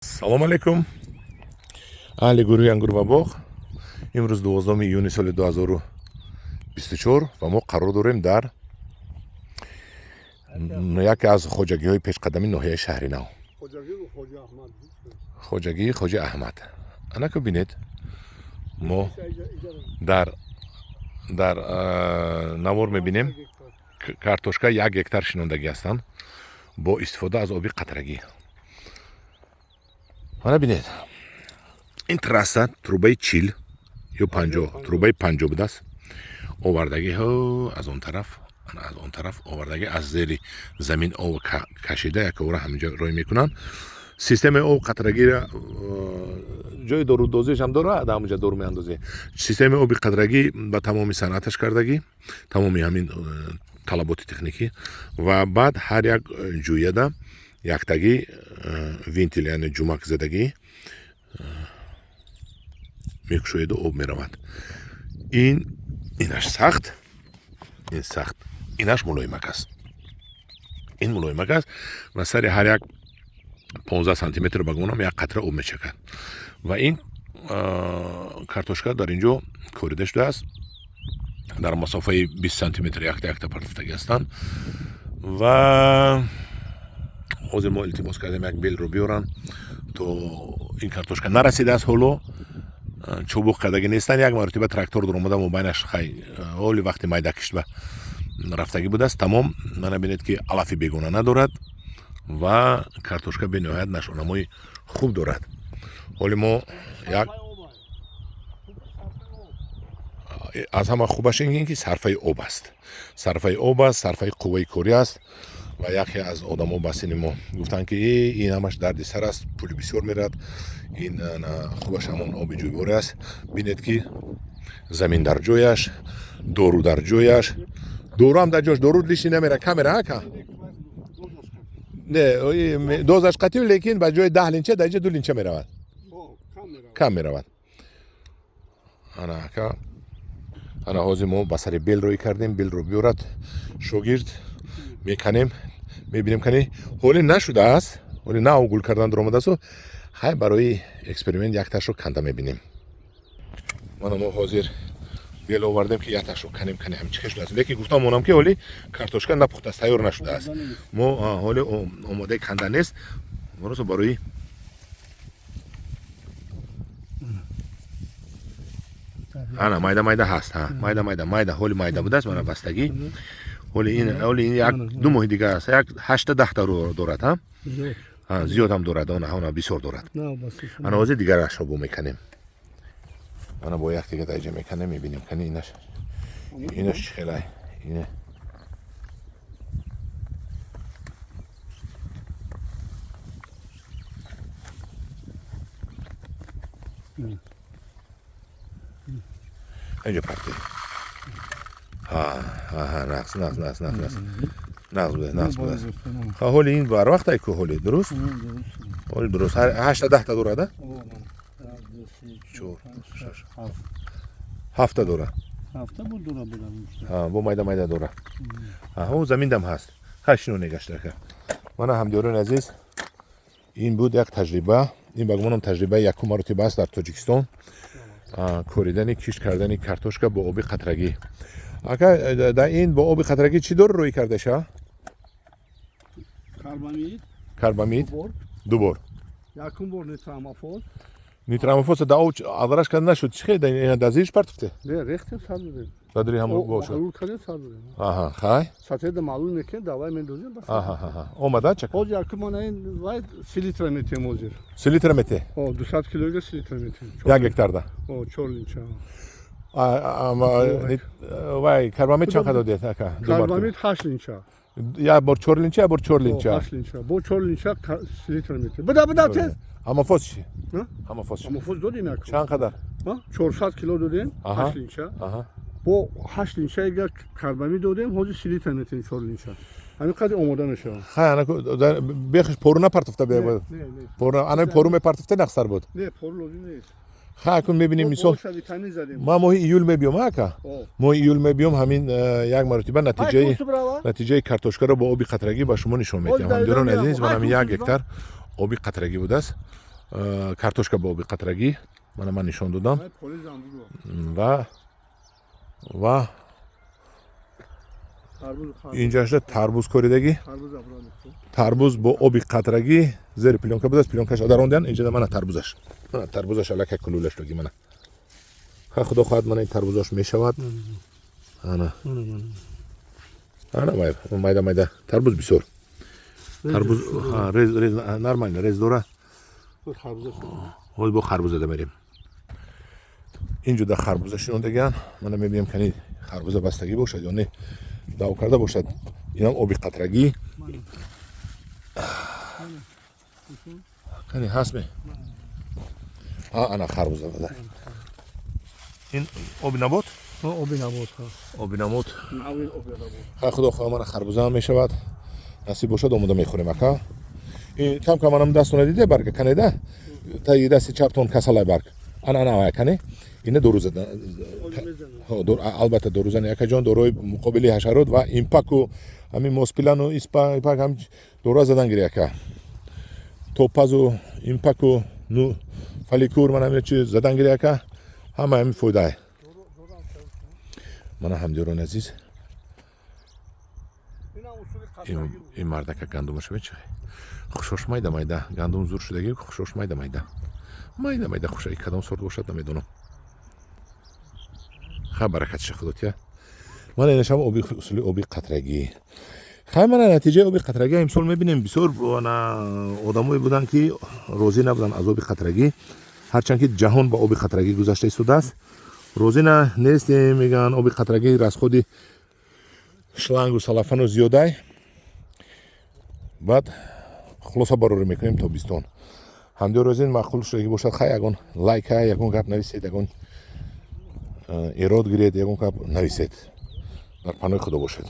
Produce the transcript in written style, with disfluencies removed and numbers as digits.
салом алейкум. Аҳли гурӯҳи ангур ва боғ. имрӯз 12 июни соли 2024 ва мо қарор дорем дар яке аз хоҷагиҳои пешқадами ноҳияи шаҳри нав. хоҷагии хоҷи аҳмад. Анаку бинед мо дар навор мебинем картошка 1 гектар шинондагӣ ҳастанд бо истифода аз оби қатрагӣ. Мана бинед, ин трасса трубаи 40 ё 50, трубаи 50 будааст. Овардаги аз он тараф овардаги аз зери замин об кашида якора ҳаминҷо рой мекунанд. Системаи об қатрагиро ҷои дорудозиаш ҳам дорад, ҳамонҷо дору меандозӣ. Системаи оби қатрагӣ ба тамоми санъаташ кардагӣ, тамоми ҳамин талаботи техникӣ ва баъд ҳар як ҷӯяда яктагӣ винтил яъне ҷумак задагӣ мекушояду об меравад. Инаш сахт, инаш мулоимак аст. Ин мулоимак аст ва сари ҳар як 15 сантиметр ба гумонам як қатра об мечакад. Ва ин картошка дар инҷо корида шудааст. Дар масофаи 20 сантиметр якта партофтагӣ ҳастанд ва ҳозир мо илтимос кардем як белро биёранд то ин картошка нарасидааст ҳоло чобуқ кардагӣ нестанд. Як маротиба трактор доромада мобайнаш ҳоли вақти майда кишва рафтагӣ будааст. Тамом мана бинед ки алафи бегона надорад ва картошка бениҳоят нашонамои хуб дорад. ҳоли мо як аз ҳама хубаш ин ки сарфаи об аст. Сарфаи об аст, сарфаи қувваи корӣ аст ва яке аз одамо ба синни мо гуфтанд ки ин ҳамаш дарди сар аст, пули бисёр мерад, ин хубаш ҳамон оби ҷӯйборӣ аст. Бинед ки замин дар ҷояш, дору дар ҷояш, дору ҳам дар ҷояш, дору лишни намера камера ака. Не, дозаш қатъию, лекин ба ҷои 10 линча дар инҷа 2 линча меравад. Кам меравад. Ана ака. Ана ҳозир мо ба сари бел рӯй кардем, белро биёрад шогирд меканем, мебинем кани ҳоли нашудааст, ҳоли нав гул кардан доромадаасту, ҳай барои эксперимент якташро канда мебинем. Мана мо ҳозир бел овардем ки якташро канем ҳам чӣ хел шудааст, лекин гуфтам монам ки ҳоли картошка напухтааст, тайёр нашудааст. Мо ҳоли омодаи канда нест, моросо барои ана майда ҳаст, майда ҳоли майда будааст, мана бастагӣ ҳоли ин як 2 моҳи дигар аст, як 8-10 та дорад, зиёд ҳам дорад, ана бисёр дорад. Ана ҳозир дигарашро бо меканем. Ана бо як дига даҷа меканем, мебинем кани инаш чӣ хелай. اینجا پرتی نقص بوده حالی این بر وقت که حالی درست 8-10 تا دوره 7 دوره با مایده دوره اون زمین دم هست خشنو نگشته که من همدیاران عزیز این بود یک تجربه. این بگمانم تجربه یکم مرتبه است در تاجیکستان، کوریدن کیش کردن کارتوشکا با آب قطرگی. اگه در این با آب قطرگی چی دور روی کرده شا؟ کربامید دو بار یکم بار نیتراموفوس دا اوج آدرش کرد نشد چی خیلی این دزیش پرتفته؟ نه ریختیم سر بدیم دادری همون باشه رو کردیم سر بدیم آها خای سطح معلوم میکنه دوای مندوزیم بس اومده چک اوج یکم من این وای 3 لیتر میتیم اوزیر 3 لیتر میته 200 کیلوگرم 3 لیتر میتیم 1 هکتار ده 4 لینچا وای کربامید چند قدر دیت اکا کربامید 8 لینچا یا بار 4 لینچا یا بار 4 لینچا 8 لینچا با 4 لینچا 3 لیتر میته بده تز همافوس چی؟ همافوس دادیم یک چند قدر؟ 400 کیلو دادیم 8 لینچا با 8 لینچا یک کربامید دادیم حاضر 3 لیتر میتیم 4 لینچا همین قدر آماده میشه. خیلی انا بیخش پرو نپرتفته بیاد. نه پرو انا پرو میپرتفته نخسر بود. نه پرو لازم نیست. خیلی کن میبینیم مثال. ما ماه ایول میبیم آکا. ماه ایول میبیم همین یک مرتبه نتیجه کارتوشکا رو با آبی قطرگی با شما نشون میدم. هم درون عزیز من همین 1 هکتار آبی قطرگی بوده است. картошка бо оби қатрагӣ мана ман нишон додам ва инҷаша тарбуз коридагӣ тарбуз бо оби қатрагӣ зери пленка будааст пленкаш адарондиан инҷада мана тарбузаш аллакай кулулаш доги мана ха худо хоҳад мана ин тарбузаш мешавад ана майда тарбуз бисёр тарбуз нормально рез дора ҳоз бо харбуза дамерем инҷуда харбуза шинондагиан мана мебинем кани харбуза бастагӣ бошад ё не дав карда бошад инам оби қатрагӣ кани ҳастме ана харбуза дада ин оби набот оби намот ха худо хоҳа мана харбузаам мешавад насиб бошад омода мехӯрем ака кам кам манам дастона диде барга канеда таи дасти чаптон касалай барг ана кане ина доруза албатта дорузани акаҷон дорои муқобили ҳашарот ва импаку ҳамин моспилану испак ҳам дора задан гири ака топазу импаку ну фаликур мана чи задан гири ака ҳама ҳамин фоидае мана ҳамдиёрони азиз ин мардака гандумашо мечаҳе хушош майда гандум зур шудагӣ хушош майда хушаи кадом сорт бошад намедонам ха баракатиша худотия мана инашам усули оби қатрагӣ хай мана натиҷаи оби қатрагӣ имсол мебинем бисёр одамое буданд ки розӣ набуданд аз оби қатрагӣ ҳарчанд ки ҷаҳон ба оби қатрагӣ гузашта истодааст розӣ нестем мегӯянд оби қатрагӣ расходи шлангу салафану зиёдай баъд хулоса барорӣ мекунем тобистон ҳамдиё розин маъқул шудагӣ бошад хай ягон лайка ягон гап нависед ягон эрод гиред ягон гап нависед дар паноҳи худо бошед